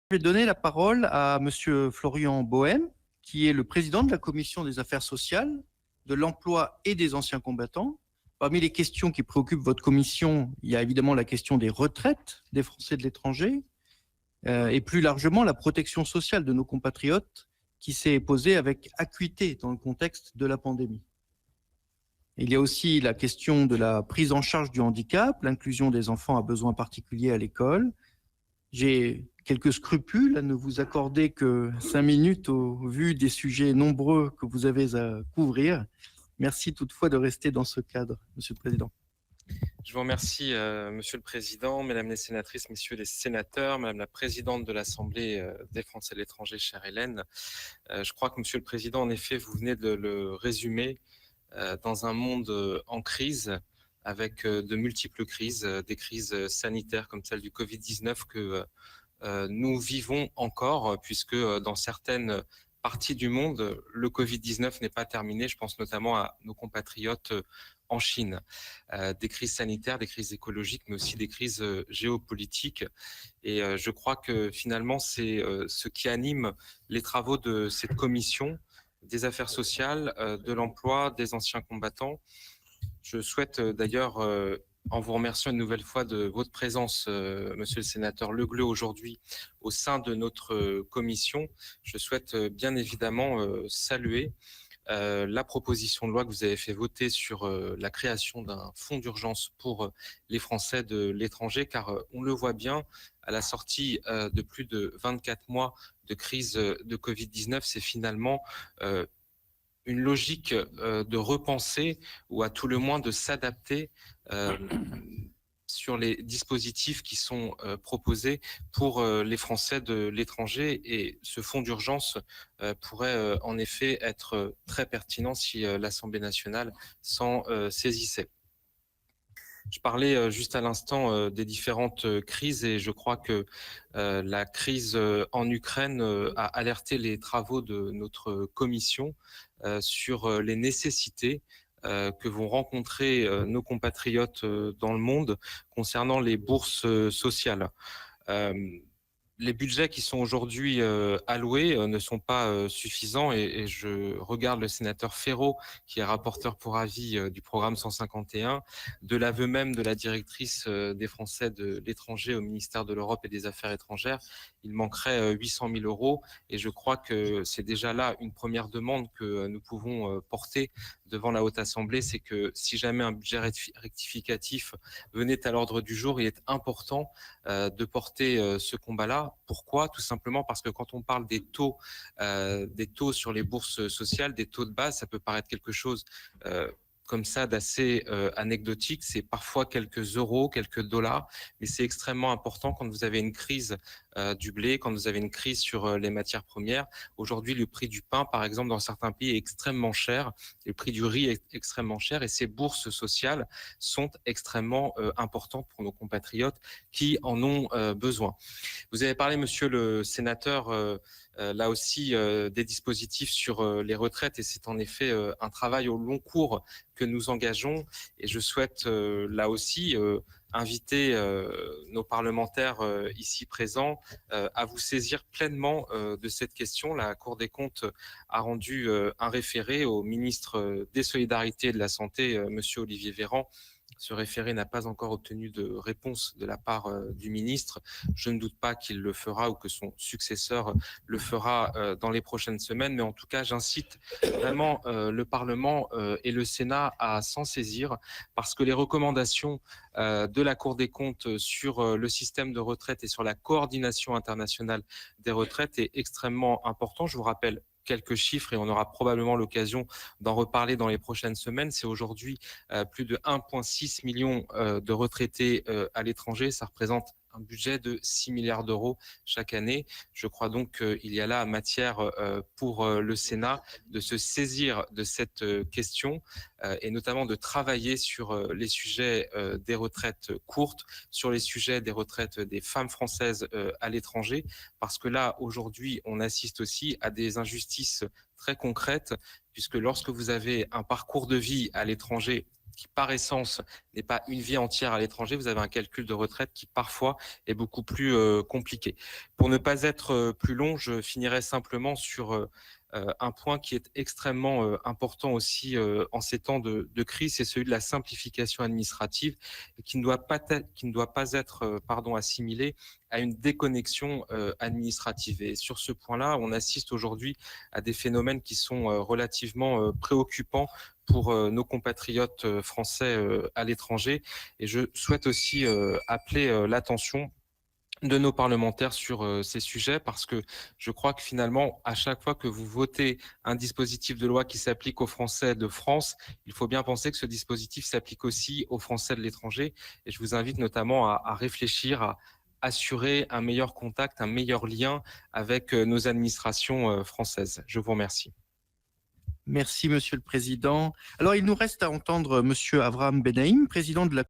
Je vais donner la parole à Monsieur Florian Bohème, qui est le président de la Commission des affaires sociales, de l'emploi et des anciens combattants. Parmi les questions qui préoccupent votre commission, il y a évidemment la question des retraites des Français de l'étranger et plus largement la protection sociale de nos compatriotes qui s'est posée avec acuité dans le contexte de la pandémie. Il y a aussi la question de la prise en charge du handicap, l'inclusion des enfants à besoins particuliers à l'école. J'ai quelques scrupules à ne vous accorder que 5 minutes au vu des sujets nombreux que vous avez à couvrir. Merci toutefois de rester dans ce cadre, Monsieur le Président. Je vous remercie, Monsieur le Président, Mesdames les sénatrices, Messieurs les sénateurs, Madame la Présidente de l'Assemblée des Français de l'étranger, chère Hélène. Je crois que, Monsieur le Président, en effet, vous venez de le résumer, dans un monde en crise, avec de multiples crises, des crises sanitaires comme celle du Covid-19 que nous vivons encore, puisque dans certaines parties du monde, le Covid-19 n'est pas terminé. Je pense notamment à nos compatriotes en Chine. Des crises sanitaires, des crises écologiques, mais aussi des crises géopolitiques. Et je crois que finalement, c'est ce qui anime les travaux de cette commission des affaires sociales, de l'emploi, des anciens combattants. Je souhaite d'ailleurs, en vous remerciant une nouvelle fois de votre présence, Monsieur le sénateur Le Gleut, aujourd'hui au sein de notre commission, je souhaite bien évidemment saluer la proposition de loi que vous avez fait voter sur la création d'un fonds d'urgence pour les Français de l'étranger, car on le voit bien, à la sortie de plus de 24 mois de crise de Covid-19, c'est finalement une logique de repenser ou à tout le moins de s'adapter sur les dispositifs qui sont proposés pour les Français de l'étranger. Et ce fonds d'urgence pourrait en effet être très pertinent si l'Assemblée nationale s'en saisissait. Je parlais juste à l'instant des différentes crises et je crois que la crise en Ukraine a alerté les travaux de notre commission sur les nécessités que vont rencontrer nos compatriotes dans le monde concernant les bourses sociales. Les budgets qui sont aujourd'hui alloués ne sont pas suffisants et je regarde le sénateur Ferraud, qui est rapporteur pour avis du programme 151, de l'aveu même de la directrice des Français de l'étranger au ministère de l'Europe et des Affaires étrangères. Il manquerait 800 000 euros et je crois que c'est déjà là une première demande que nous pouvons porter devant la Haute Assemblée, c'est que si jamais un budget rectificatif venait à l'ordre du jour, il est important de porter ce combat-là. Pourquoi ? Tout simplement parce que quand on parle des taux sur les bourses sociales, des taux de base, ça peut paraître quelque chose comme ça d'assez anecdotique. C'est parfois quelques euros, quelques dollars, mais c'est extrêmement important quand vous avez une crise du blé, quand vous avez une crise sur les matières premières. Aujourd'hui, le prix du pain, par exemple, dans certains pays est extrêmement cher, le prix du riz est extrêmement cher et ces bourses sociales sont extrêmement importantes pour nos compatriotes qui en ont besoin. Vous avez parlé, monsieur le sénateur, là aussi des dispositifs sur les retraites et c'est en effet un travail au long cours que nous engageons et je souhaite là aussi inviter nos parlementaires ici présents à vous saisir pleinement de cette question. La Cour des comptes a rendu un référé au ministre des Solidarités et de la Santé, monsieur Olivier Véran. Ce référé n'a pas encore obtenu de réponse de la part du ministre. Je ne doute pas qu'il le fera ou que son successeur le fera dans les prochaines semaines. Mais en tout cas, j'incite vraiment le Parlement et le Sénat à s'en saisir parce que les recommandations de la Cour des comptes sur le système de retraite et sur la coordination internationale des retraites est extrêmement important. Je vous rappelle quelques chiffres et on aura probablement l'occasion d'en reparler dans les prochaines semaines. C'est aujourd'hui plus de 1,6 million de retraités à l'étranger. Ça représente un budget de 6 milliards d'euros chaque année. Je crois donc qu'il y a là matière pour le Sénat de se saisir de cette question et notamment de travailler sur les sujets des retraites courtes, sur les sujets des retraites des femmes françaises à l'étranger, parce que là, aujourd'hui, on assiste aussi à des injustices très concrètes, puisque lorsque vous avez un parcours de vie à l'étranger qui par essence n'est pas une vie entière à l'étranger, vous avez un calcul de retraite qui parfois est beaucoup plus compliqué. Pour ne pas être plus long, je finirai simplement sur un point qui est extrêmement important aussi en ces temps de crise, c'est celui de la simplification administrative qui ne doit pas être assimilé à une déconnexion administrative. Et sur ce point-là, on assiste aujourd'hui à des phénomènes qui sont relativement préoccupants pour nos compatriotes français à l'étranger. Et je souhaite aussi appeler l'attention de nos parlementaires sur ces sujets parce que je crois que finalement, à chaque fois que vous votez un dispositif de loi qui s'applique aux Français de France, il faut bien penser que ce dispositif s'applique aussi aux Français de l'étranger. Et je vous invite notamment à réfléchir à assurer un meilleur contact, un meilleur lien avec nos administrations françaises. Je vous remercie. Merci, Monsieur le Président. Alors, il nous reste à entendre Monsieur Avraham Benaïm, président de la